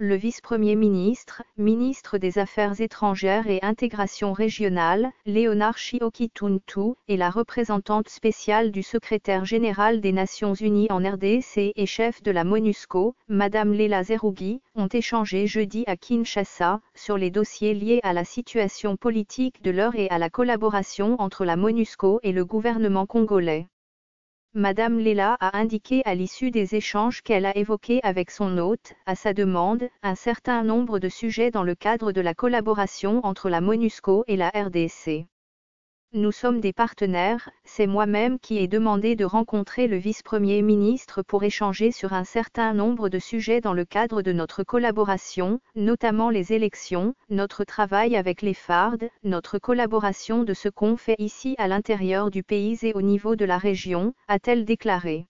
Le vice-premier ministre, ministre des Affaires étrangères et intégration régionale, Léonard Chioki-Tuntu, et la représentante spéciale du secrétaire général des Nations Unies en RDC et chef de la MONUSCO, Madame Leila Zerougi, ont échangé jeudi à Kinshasa, sur les dossiers liés à la situation politique de l'heure et à la collaboration entre la MONUSCO et le gouvernement congolais. Madame Leila a indiqué à l'issue des échanges qu'elle a évoqués avec son hôte, à sa demande, un certain nombre de sujets dans le cadre de la collaboration entre la MONUSCO et la RDC. Nous sommes des partenaires, c'est moi-même qui ai demandé de rencontrer le vice-premier ministre pour échanger sur un certain nombre de sujets dans le cadre de notre collaboration, notamment les élections, notre travail avec les FARD, notre collaboration de ce qu'on fait ici à l'intérieur du pays et au niveau de la région, a-t-elle déclaré.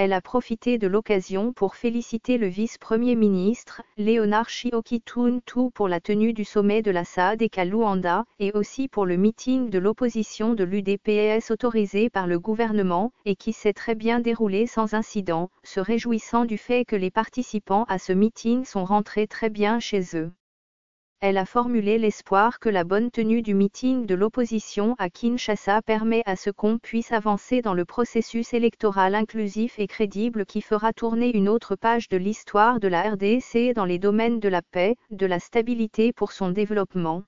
Elle a profité de l'occasion pour féliciter le vice-premier ministre, Léonard Chioki-Tuntu pour la tenue du sommet de la SADC à Luanda, et aussi pour le meeting de l'opposition de l'UDPS autorisé par le gouvernement, et qui s'est très bien déroulé sans incident, se réjouissant du fait que les participants à ce meeting sont rentrés très bien chez eux. Elle a formulé l'espoir que la bonne tenue du meeting de l'opposition à Kinshasa permet à ce qu'on puisse avancer dans le processus électoral inclusif et crédible qui fera tourner une autre page de l'histoire de la RDC dans les domaines de la paix, de la stabilité pour son développement.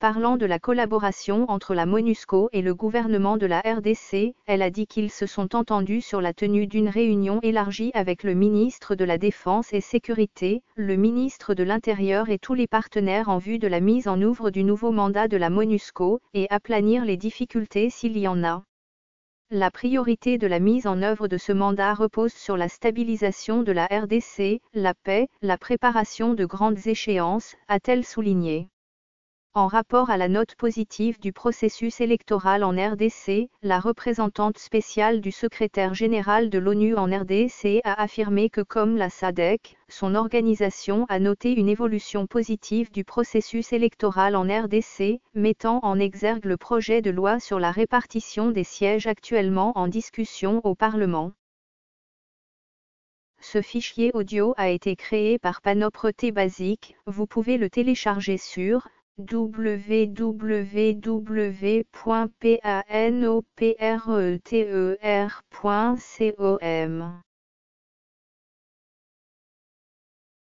Parlant de la collaboration entre la MONUSCO et le gouvernement de la RDC, elle a dit qu'ils se sont entendus sur la tenue d'une réunion élargie avec le ministre de la Défense et Sécurité, le ministre de l'Intérieur et tous les partenaires en vue de la mise en œuvre du nouveau mandat de la MONUSCO, et aplanir les difficultés s'il y en a. La priorité de la mise en œuvre de ce mandat repose sur la stabilisation de la RDC, la paix, la préparation de grandes échéances, a-t-elle souligné. En rapport à la note positive du processus électoral en RDC, la représentante spéciale du secrétaire général de l'ONU en RDC a affirmé que comme la SADC, son organisation a noté une évolution positive du processus électoral en RDC, mettant en exergue le projet de loi sur la répartition des sièges actuellement en discussion au Parlement. Ce fichier audio a été créé par Panopre Basic, vous pouvez le télécharger sur www.panopreter.com